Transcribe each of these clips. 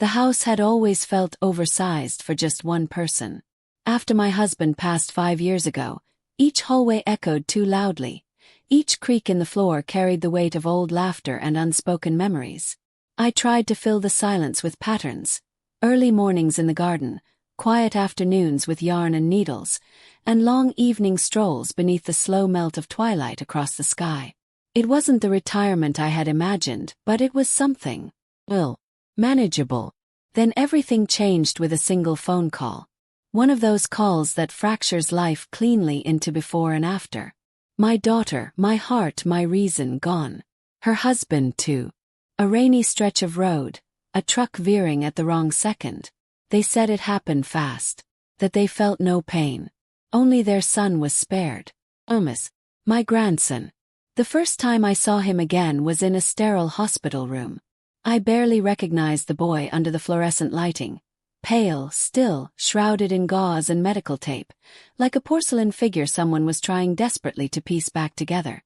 The house had always felt oversized for just one person. After my husband passed 5 years ago, each hallway echoed too loudly. Each creak in the floor carried the weight of old laughter and unspoken memories. I tried to fill the silence with patterns. Early mornings in the garden, quiet afternoons with yarn and needles, and long evening strolls beneath the slow melt of twilight across the sky. It wasn't the retirement I had imagined, but it was something, well, manageable. Then everything changed with a single phone call. One of those calls that fractures life cleanly into before and after. My daughter, my heart, my reason gone. Her husband too. A rainy stretch of road, a truck veering at the wrong second. They said it happened fast, that they felt no pain. Only their son was spared. My grandson. The first time I saw him again was in a sterile hospital room. I barely recognized the boy under the fluorescent lighting. Pale, still, shrouded in gauze and medical tape, like a porcelain figure someone was trying desperately to piece back together.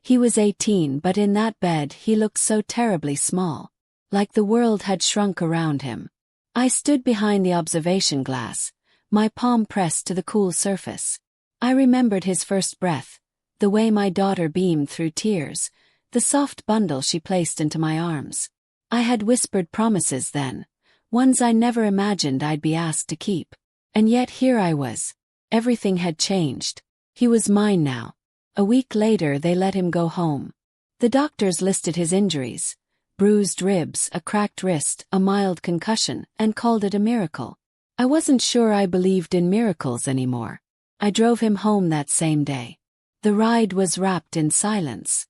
He was 18, but in that bed he looked so terribly small, like the world had shrunk around him. I stood behind the observation glass, my palm pressed to the cool surface. I remembered his first breath, the way my daughter beamed through tears, the soft bundle she placed into my arms. I had whispered promises then, ones I never imagined I'd be asked to keep. And yet here I was. Everything had changed. He was mine now. A week later they let him go home. The doctors listed his injuries: bruised ribs, a cracked wrist, a mild concussion, and called it a miracle. I wasn't sure I believed in miracles anymore. I drove him home that same day. The ride was wrapped in silence.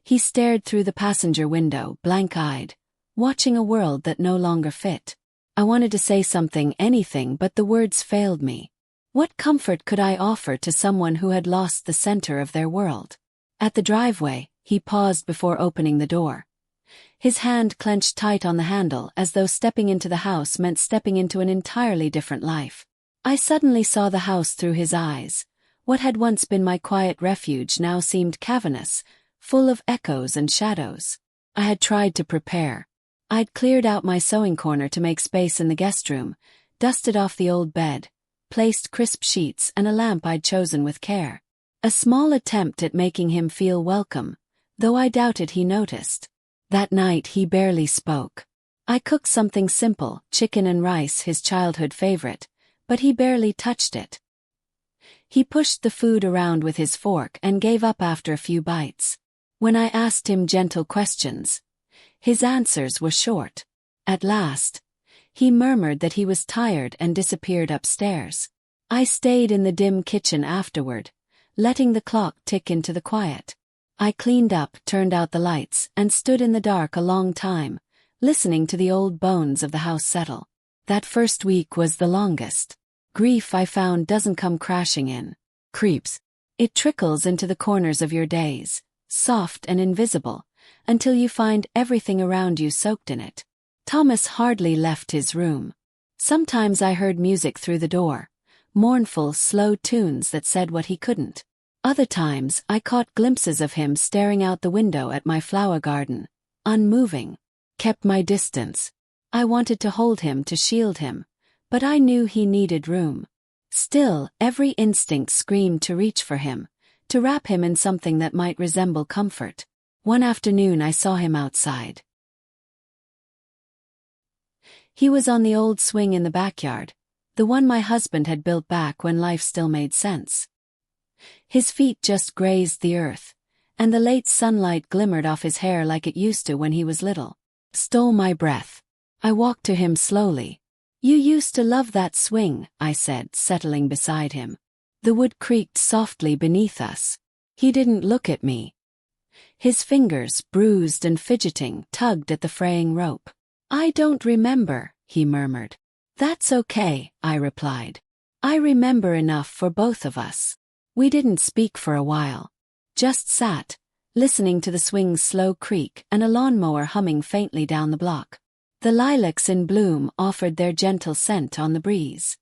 He stared through the passenger window, blank-eyed, watching a world that no longer fit. I wanted to say something, anything, but the words failed me. What comfort could I offer to someone who had lost the center of their world? At the driveway, he paused before opening the door. His hand clenched tight on the handle, as though stepping into the house meant stepping into an entirely different life. I suddenly saw the house through his eyes. What had once been my quiet refuge now seemed cavernous, full of echoes and shadows. I had tried to prepare. I'd cleared out my sewing corner to make space in the guest room, dusted off the old bed, placed crisp sheets and a lamp I'd chosen with care. A small attempt at making him feel welcome, though I doubted he noticed. That night he barely spoke. I cooked something simple, chicken and rice, his childhood favorite, but he barely touched it. He pushed the food around with his fork and gave up after a few bites. When I asked him gentle questions, his answers were short. At last, he murmured that he was tired and disappeared upstairs. I stayed in the dim kitchen afterward, letting the clock tick into the quiet. I cleaned up, turned out the lights, and stood in the dark a long time, listening to the old bones of the house settle. That first week was the longest. Grief, I found, doesn't come crashing in. Creeps. It trickles into the corners of your days, soft and invisible, until you find everything around you soaked in it. Thomas hardly left his room. Sometimes I heard music through the door, mournful, slow tunes that said what he couldn't. Other times I caught glimpses of him staring out the window at my flower garden, unmoving. Kept my distance. I wanted to hold him, to shield him, but I knew he needed room. Still, every instinct screamed to reach for him, to wrap him in something that might resemble comfort. One afternoon I saw him outside. He was on the old swing in the backyard, the one my husband had built back when life still made sense. His feet just grazed the earth, and the late sunlight glimmered off his hair like it used to when he was little. Stole my breath. I walked to him slowly. "You used to love that swing," I said, settling beside him. The wood creaked softly beneath us. He didn't look at me. His fingers, bruised and fidgeting, tugged at the fraying rope. "I don't remember," he murmured. "That's okay," I replied. "I remember enough for both of us." We didn't speak for a while. Just sat, listening to the swing's slow creak and a lawnmower humming faintly down the block. The lilacs in bloom offered their gentle scent on the breeze.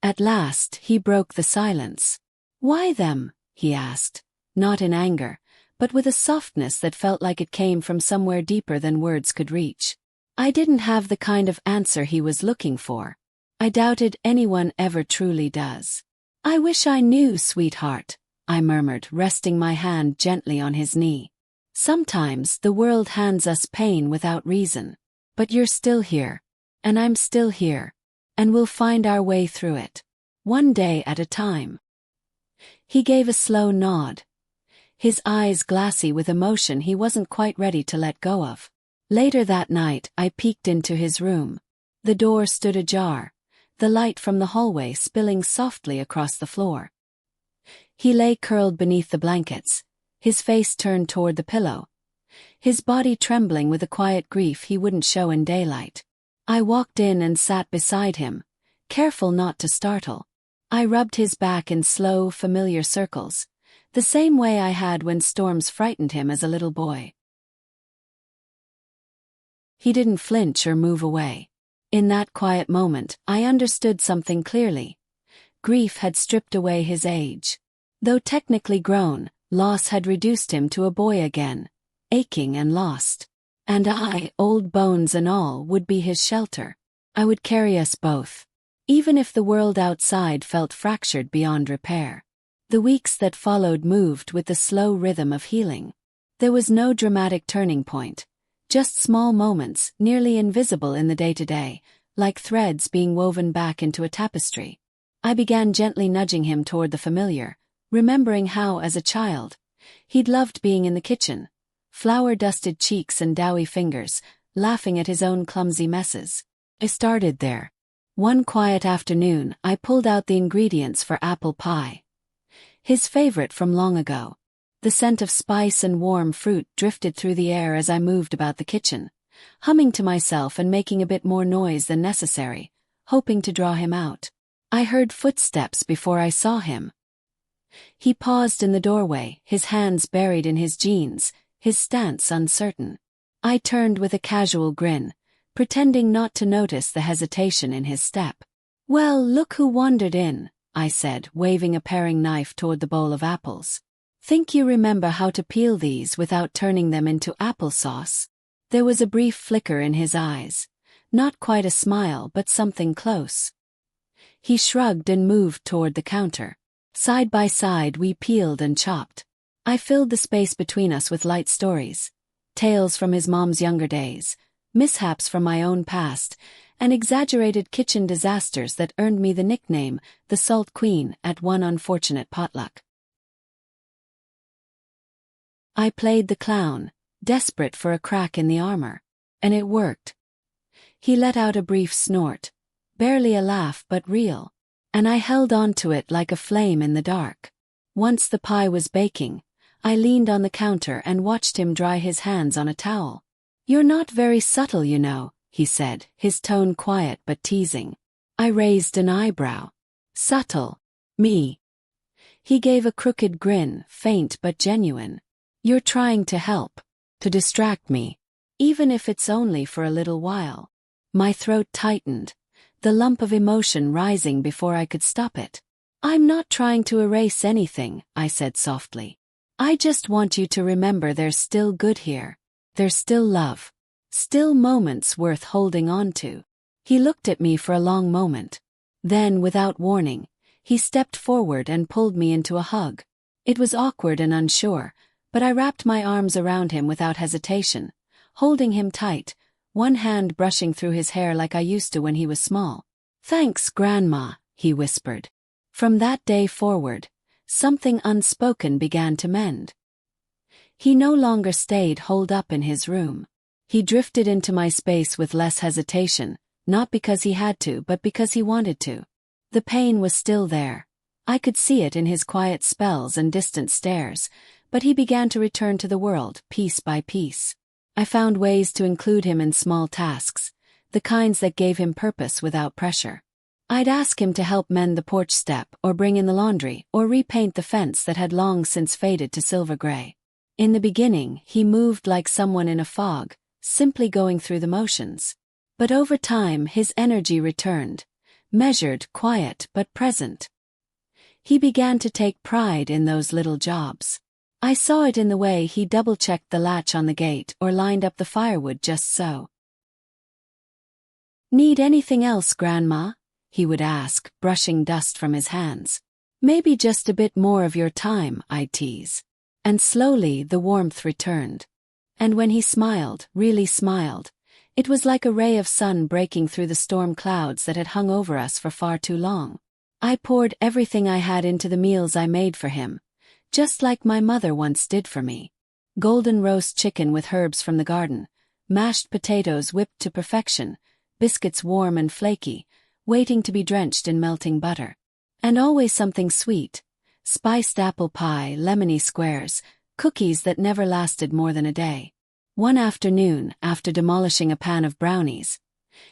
At last he broke the silence. "Why them?" he asked, not in anger, but with a softness that felt like it came from somewhere deeper than words could reach. I didn't have the kind of answer he was looking for. I doubted anyone ever truly does. "I wish I knew, sweetheart," I murmured, resting my hand gently on his knee. "Sometimes the world hands us pain without reason. But you're still here. And I'm still here. And we'll find our way through it. One day at a time." He gave a slow nod, his eyes glassy with emotion he wasn't quite ready to let go of. Later that night, I peeked into his room. The door stood ajar, the light from the hallway spilling softly across the floor. He lay curled beneath the blankets, his face turned toward the pillow, his body trembling with a quiet grief he wouldn't show in daylight. I walked in and sat beside him, careful not to startle. I rubbed his back in slow, familiar circles, the same way I had when storms frightened him as a little boy. He didn't flinch or move away. In that quiet moment, I understood something clearly. Grief had stripped away his age. Though technically grown, loss had reduced him to a boy again, aching and lost. And I, old bones and all, would be his shelter. I would carry us both, even if the world outside felt fractured beyond repair. The weeks that followed moved with the slow rhythm of healing. There was no dramatic turning point, just small moments, nearly invisible in the day-to-day, like threads being woven back into a tapestry. I began gently nudging him toward the familiar, remembering how, as a child, he'd loved being in the kitchen, flour-dusted cheeks and doughy fingers, laughing at his own clumsy messes. I started there. One quiet afternoon, I pulled out the ingredients for apple pie, his favorite from long ago. The scent of spice and warm fruit drifted through the air as I moved about the kitchen, humming to myself and making a bit more noise than necessary, hoping to draw him out. I heard footsteps before I saw him. He paused in the doorway, his hands buried in his jeans, his stance uncertain. I turned with a casual grin, pretending not to notice the hesitation in his step. "Well, look who wandered in," I said, waving a paring knife toward the bowl of apples. "Think you remember how to peel these without turning them into applesauce?" There was a brief flicker in his eyes, not quite a smile but something close. He shrugged and moved toward the counter. Side by side we peeled and chopped. I filled the space between us with light stories, tales from his mom's younger days, mishaps from my own past, and exaggerated kitchen disasters that earned me the nickname, the Salt Queen, at one unfortunate potluck. I played the clown, desperate for a crack in the armor. And it worked. He let out a brief snort, barely a laugh but real, and I held on to it like a flame in the dark. Once the pie was baking, I leaned on the counter and watched him dry his hands on a towel. "You're not very subtle, you know," he said, his tone quiet but teasing. I raised an eyebrow. "Subtle? Me?" He gave a crooked grin, faint but genuine. "You're trying to help, to distract me, even if it's only for a little while." My throat tightened, the lump of emotion rising before I could stop it. "I'm not trying to erase anything," I said softly. "I just want you to remember there's still good here. There's still love. Still moments worth holding on to." He looked at me for a long moment. Then, without warning, he stepped forward and pulled me into a hug. It was awkward and unsure, but I wrapped my arms around him without hesitation, holding him tight, one hand brushing through his hair like I used to when he was small. "Thanks, Grandma," he whispered. From that day forward, something unspoken began to mend. He no longer stayed holed up in his room. He drifted into my space with less hesitation, not because he had to but because he wanted to. The pain was still there. I could see it in his quiet spells and distant stares, but he began to return to the world, piece by piece. I found ways to include him in small tasks, the kinds that gave him purpose without pressure. I'd ask him to help mend the porch step, or bring in the laundry, or repaint the fence that had long since faded to silver gray. In the beginning, he moved like someone in a fog, simply going through the motions. But over time his energy returned, measured, quiet but present. He began to take pride in those little jobs. I saw it in the way he double-checked the latch on the gate or lined up the firewood just so. "Need anything else, Grandma?" he would ask, brushing dust from his hands. "Maybe just a bit more of your time," I'd tease. And slowly the warmth returned. And when he smiled, really smiled, it was like a ray of sun breaking through the storm clouds that had hung over us for far too long. I poured everything I had into the meals I made for him, just like my mother once did for me. Golden roast chicken with herbs from the garden, mashed potatoes whipped to perfection, biscuits warm and flaky, waiting to be drenched in melting butter. And always something sweet: spiced apple pie, lemony squares, cookies that never lasted more than a day. One afternoon, after demolishing a pan of brownies,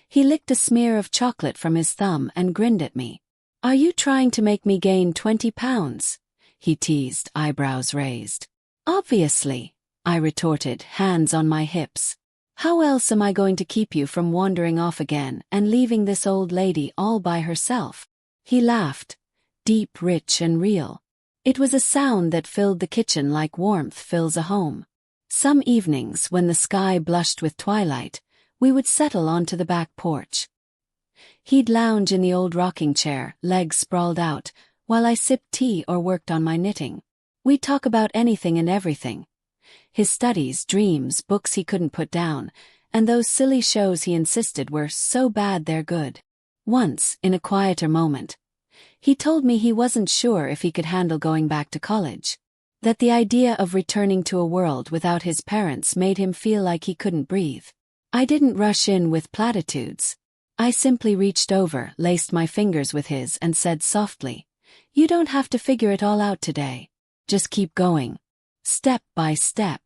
he licked a smear of chocolate from his thumb and grinned at me. "Are you trying to make me gain 20 pounds? He teased, eyebrows raised. "Obviously," I retorted, hands on my hips. "How else am I going to keep you from wandering off again and leaving this old lady all by herself?" He laughed, deep, rich, and real. It was a sound that filled the kitchen like warmth fills a home. Some evenings, when the sky blushed with twilight, we would settle onto the back porch. He'd lounge in the old rocking chair, legs sprawled out, while I sipped tea or worked on my knitting. We'd talk about anything and everything. His studies, dreams, books he couldn't put down, and those silly shows he insisted were so bad they're good. Once, in a quieter moment, he told me he wasn't sure if he could handle going back to college. That the idea of returning to a world without his parents made him feel like he couldn't breathe. I didn't rush in with platitudes. I simply reached over, laced my fingers with his, and said softly, "You don't have to figure it all out today. Just keep going. Step by step."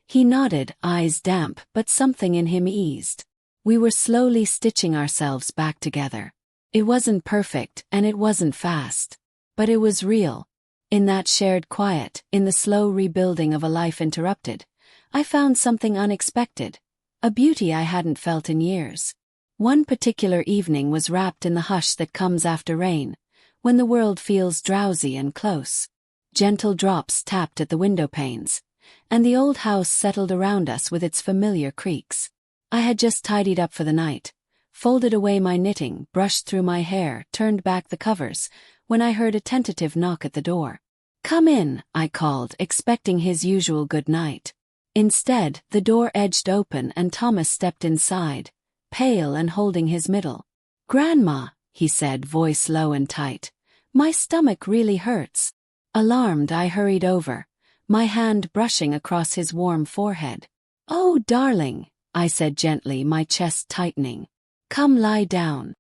He nodded, eyes damp, but something in him eased. We were slowly stitching ourselves back together. It wasn't perfect, and it wasn't fast. But it was real. In that shared quiet, in the slow rebuilding of a life interrupted, I found something unexpected, a beauty I hadn't felt in years. One particular evening was wrapped in the hush that comes after rain, when the world feels drowsy and close. Gentle drops tapped at the window panes, and the old house settled around us with its familiar creaks. I had just tidied up for the night, folded away my knitting, brushed through my hair, turned back the covers, when I heard a tentative knock at the door. "Come in," I called, expecting his usual good night. Instead, the door edged open and Thomas stepped inside, pale and holding his middle. "Grandma," he said, voice low and tight, "my stomach really hurts." Alarmed, I hurried over, my hand brushing across his warm forehead. "Oh, darling," I said gently, my chest tightening. "Come lie down."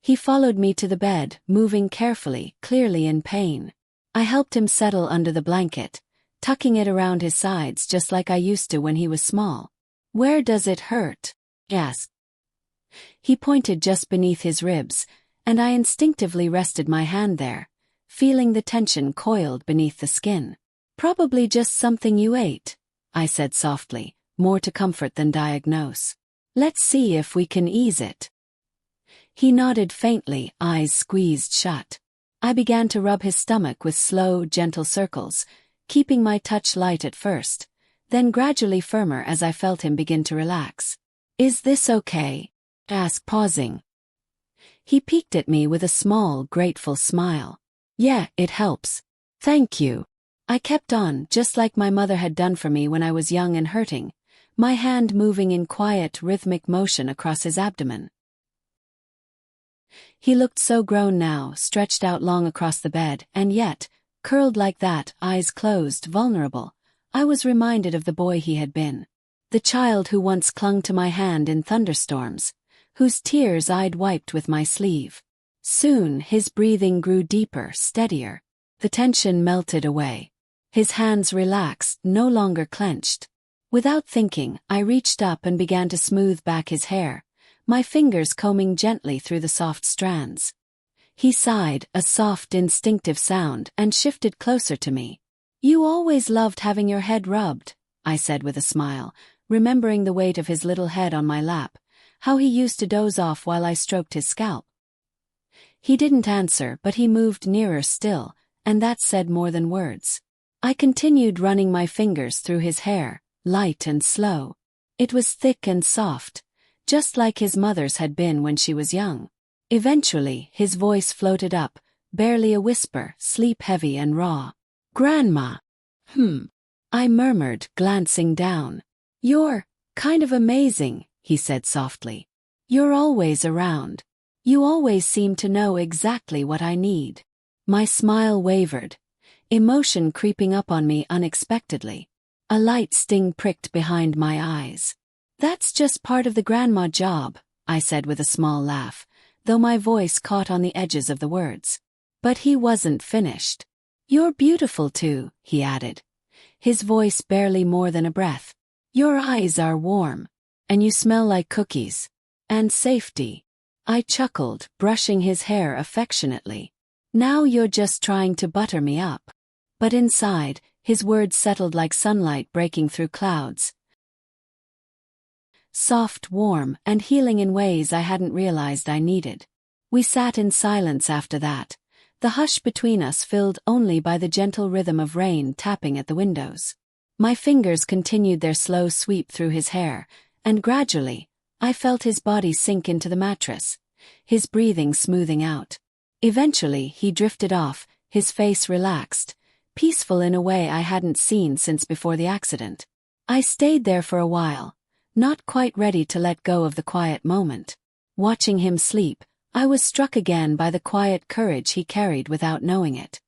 He followed me to the bed, moving carefully, clearly in pain. I helped him settle under the blanket, tucking it around his sides just like I used to when he was small. "Where does it hurt?" I asked. He pointed just beneath his ribs, and I instinctively rested my hand there, feeling the tension coiled beneath the skin. "Probably just something you ate," I said softly, more to comfort than diagnose. "Let's see if we can ease it." He nodded faintly, eyes squeezed shut. I began to rub his stomach with slow, gentle circles, keeping my touch light at first, then gradually firmer as I felt him begin to relax. "Is this okay?" I asked, pausing. He peeked at me with a small, grateful smile. "Yeah, it helps. Thank you." I kept on, just like my mother had done for me when I was young and hurting, my hand moving in quiet, rhythmic motion across his abdomen. He looked so grown now, stretched out long across the bed, and yet, curled like that, eyes closed, vulnerable, I was reminded of the boy he had been. The child who once clung to my hand in thunderstorms, whose tears I'd wiped with my sleeve. Soon his breathing grew deeper, steadier. The tension melted away. His hands relaxed, no longer clenched. Without thinking, I reached up and began to smooth back his hair, my fingers combing gently through the soft strands. He sighed, a soft, instinctive sound, and shifted closer to me. "You always loved having your head rubbed," I said with a smile, remembering the weight of his little head on my lap, how he used to doze off while I stroked his scalp. He didn't answer, but he moved nearer still, and that said more than words. I continued running my fingers through his hair, light and slow. It was thick and soft, just like his mother's had been when she was young. Eventually, his voice floated up, barely a whisper, sleep-heavy and raw. "Grandma." I murmured, glancing down. "You're kind of amazing," he said softly. "You're always around. You always seem to know exactly what I need." My smile wavered, emotion creeping up on me unexpectedly. A light sting pricked behind my eyes. "That's just part of the grandma job," I said with a small laugh, though my voice caught on the edges of the words. But he wasn't finished. "You're beautiful too," he added, his voice barely more than a breath. "Your eyes are warm. And you smell like cookies. And safety." I chuckled, brushing his hair affectionately. "Now you're just trying to butter me up." But inside, his words settled like sunlight breaking through clouds. Soft, warm, and healing in ways I hadn't realized I needed. We sat in silence after that, the hush between us filled only by the gentle rhythm of rain tapping at the windows. My fingers continued their slow sweep through his hair, and gradually, I felt his body sink into the mattress, his breathing smoothing out. Eventually, he drifted off, his face relaxed, peaceful in a way I hadn't seen since before the accident. I stayed there for a while, not quite ready to let go of the quiet moment. Watching him sleep, I was struck again by the quiet courage he carried without knowing it.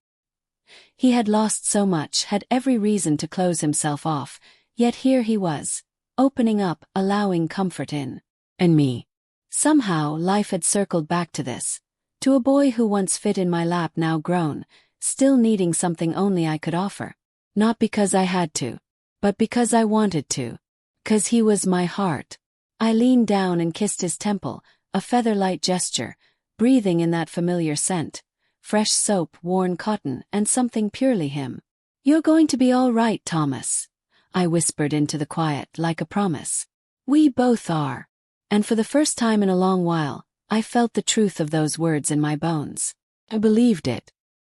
He had lost so much, had every reason to close himself off, yet here he was, opening up, allowing comfort in. And me. Somehow, life had circled back to this, to a boy who once fit in my lap, now grown, still needing something only I could offer. Not because I had to, but because I wanted to. 'Cause he was my heart. I leaned down and kissed his temple, a feather-light gesture, breathing in that familiar scent, fresh soap, worn cotton, and something purely him. "You're going to be all right, Thomas," I whispered into the quiet like a promise. "We both are." And for the first time in a long while, I felt the truth of those words in my bones. I believed it.